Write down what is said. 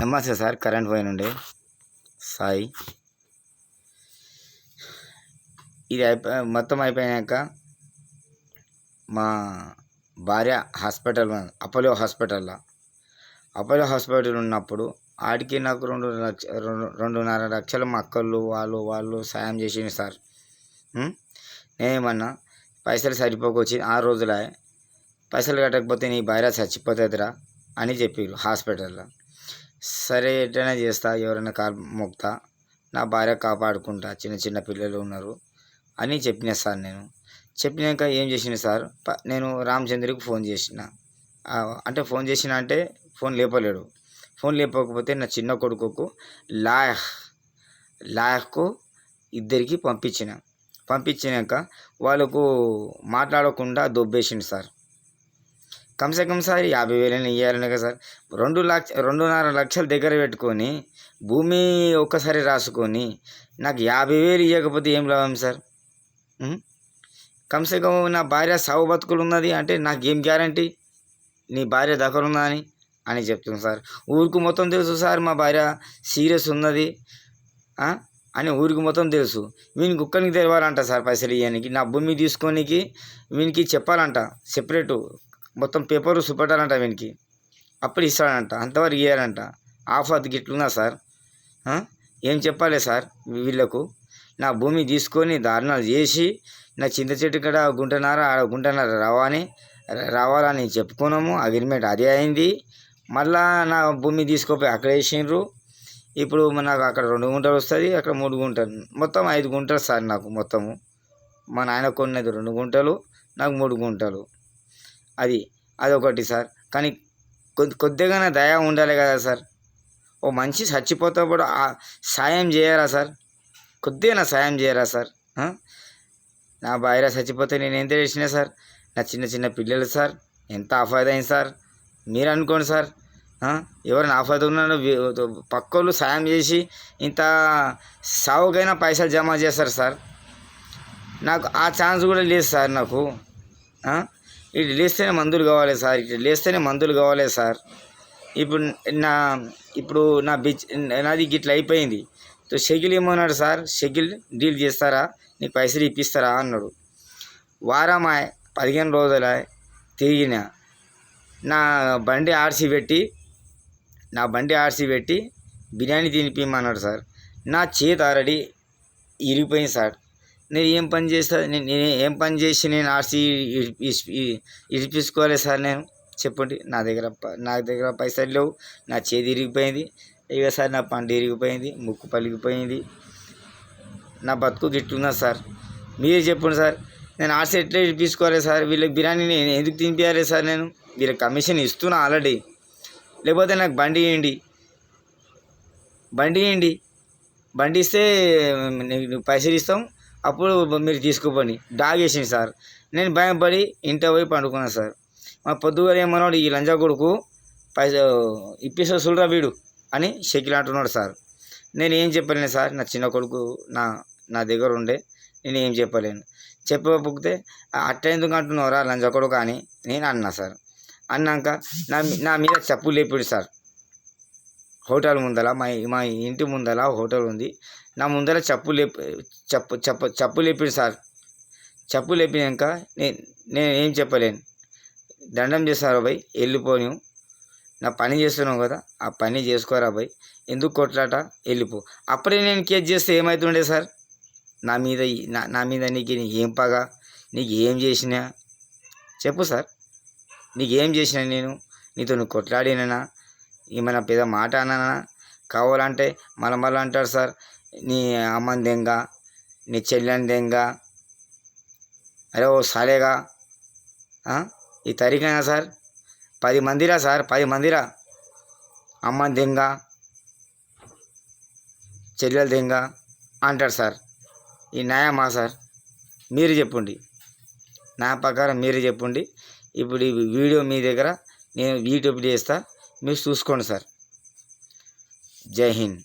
నమస్తే sir, current పోయినుండే Sai. ఇది మొత్తం అయిపోయాక మా భార్య హాస్పిటల్ అపోలో హాస్పిటల్ ఉన్నప్పుడు ఆడికి నాకు 2.5 లక్షలు మా అక్కలు వాళ్ళు సాయం చేసింది సార్. నేనేమన్నా పైసలు సరిపోకొచ్చి 6 రోజులే పైసలు కట్టకపోతే నీ భార్య చచ్చిపోతుందిరా అని చెప్పారు హాస్పిటల్లో. సరే ఎట్లయినా చేస్తా, ఎవరైనా కాలు మొక్తా, నా భార్య కాపాడుకుంటా, చిన్న పిల్లలు ఉన్నారు అని చెప్పిన సార్. నేను చెప్పినాక ఏం చేసిన సార్, నేను రామచంద్రకి ఫోన్ చేసిన. అంటే ఫోన్ లేపలేడు. ఫోన్ లేపకపోతే నా చిన్న కొడుకుకు లాయహ్కు ఇద్దరికి పంపించినాక వాళ్ళకు మాట్లాడకుండా దొబ్బేసిండు సార్. కమ్సే కమ్ సార్ 50,000 ఇవ్వాలనే కదా సార్. 2.5 లక్షలు దగ్గర పెట్టుకొని భూమి ఒక్కసారి రాసుకొని నాకు 50,000 ఇవ్వకపోతే ఏం లాభం సార్? కమ్సే కమ్ నా భార్య సావు బతుకులు ఉన్నది అంటే నాకేం గ్యారంటీ నీ భార్య దగ్గర ఉందా అని చెప్తుంది సార్. ఊరికి మొత్తం తెలుసు సార్ మా భార్య సీరియస్ ఉన్నది అని ఊరికి మొత్తం తెలుసు. వీనికి ఒక్కరికి తెలవాలంట సార్ పైసలు ఇవ్వడానికి, నా భూమి తీసుకోనికి వీనికి చెప్పాలంట, సెపరేటు మొత్తం పేపరు చూపెట్టాలంట వీనికి, అప్పుడు ఇస్తాడంట, అంతవరకు ఇవ్వాలంట. Offer గిట్లున్నా sir. ఏం చెప్పాలి సార్ వీళ్ళకు? నా భూమి తీసుకొని దారుణాలు చేసి నా చింత చెట్టు కూడా గుంటన్నర రావాలని చెప్పుకున్నాము. అగ్రిమెంట్ అదే అయింది. మళ్ళా నా భూమి తీసుకుపోయి అక్కడ వేసిండ్రు. ఇప్పుడు నాకు అక్కడ 2 గుంటలు వస్తుంది, అక్కడ 3 గుంటలు, మొత్తం 5 గుంటలు సార్ నాకు మొత్తము. మా నాయన కొన్నది 2 గుంటలు, నాకు 3 గుంటలు. అదొకటి సార్. కానీ కొద్దిగా దయ ఉండాలి కదా సార్. ఓ మనిషి చచ్చిపోతాప్పుడు సాయం చేయరా సార్? కొద్దిగా సాయం చేయరా సార్? నా భార్య చచ్చిపోతే నేను ఎంత చేసినా సార్? నా చిన్న పిల్లలు సార్, ఎంత ఆఫాయిదా అయింది సార్? మీరు అనుకోండి సార్. ఎవరైనా ఆఫాయిదా ఉన్నాడో పక్కోళ్ళు సాయం చేసి ఇంత సావుకైనా పైసలు జమ చేస్తారు సార్. నాకు ఆ ఛాన్స్ కూడా లేదు సార్. నాకు ఇటు లేస్తేనే మందులు కావాలి సార్. ఇప్పుడు నాది గిట్ల అయిపోయింది. షకిల్ ఏమన్నాడు సార్, షకిల్ డీల్ చేస్తారా, నీకు పైసలు ఇప్పిస్తారా అన్నాడు. 15 రోజుల తిరిగిన నా బండి ఆర్సీ పెట్టి బిర్యానీ తినిపిమ్మన్నాడు సార్. నా చేతి ఆల్రెడీ ఇరిగిపోయింది సార్. నేను ఏం పని చేసి నేను ఆర్సీ ఇరిపించుకోవాలి సార్? నేను చెప్పండి. నా దగ్గర పైసలు లేవు, నా చేతి ఇరిగిపోయింది. ఇక సార్ నా పంట ఇరిగిపోయింది, ముక్కు పలిగిపోయింది, నా బతుకు గిట్లున్నా సార్. మీరే చెప్పండి సార్, నేను ఆర్సీ ఎట్లా ఇరిపించుకోవాలి సార్? వీళ్ళకి బిర్యానీ నేను ఎందుకు తినిపించాలి సార్? నేను వీళ్ళకి కమిషన్ ఇస్తున్నా ఆల్రెడీ. లేకపోతే నాకు బండి బండి ఇస్తే పైసలు ఇస్తాం, అప్పుడు మీరు తీసుకోపోండి. డాగ్ వేసింది సార్. నేను భయపడి ఇంట్లో పోయి పండుకున్నాను సార్. మా పొద్దుగారు ఏమన్నాడు, ఈ లంజా కొడుకు ఇప్పిస్తా చూడరా వీడు అని షకిల్ అంటున్నాడు సార్. నేను ఏం చెప్పలేను సార్. నా చిన్న కొడుకు నా దగ్గర ఉండే, నేను ఏం చెప్పకపోతే అట్ట ఎందుకు అంటున్నావురా లంజా కొడుకు అని నేను అన్నా సార్. అన్నాక నా మీద చెప్పులు లేపాడు సార్. హోటల్ ముందర మా ఇంటి ముందర హోటల్ ఉంది, నా ముందర చెప్పులు లేపాడు సార్. చెప్పులు లేపినాక నేను ఏం చెప్పలేను. దండం చేస్తారా భయ్, వెళ్ళిపోను, నా పని చేస్తున్నావు కదా, ఆ పని చేసుకోరా భయ్, ఎందుకు కొట్లాట, వెళ్ళిపో. అప్పుడే నేను కేసు చేస్తే ఏమవుతుండే సార్? నా మీద నీకు ఏం పగ, నీకు ఏం చేసినా చెప్పు సార్. నీకేం చేసినా నేను నీతో కొట్లాడినా, ఏమైనా పెద్ద మాట అన్నానా? కావాలంటే మళ్ళీ అంటారు సార్, నీ అమ్మని దెంగ, నీ చెల్లెని దెంగ, అరే ఓ సాలేగా ఈ తరికైనా సార్. 10 మందిరా సార్, 10 మందిరా అమ్మని దెంగ, చెల్లెలు దెంగ అంటారు సార్. ఈ న్యాయమా సార్? మీరు చెప్పండి, నా ప్రకారం మీరు చెప్పండి. ఇప్పుడు ఈ వీడియో మీ దగ్గర నేను యూట్యూబ్ చేస్తా, మీరు చూసుకోండి సార్. జై హింద్.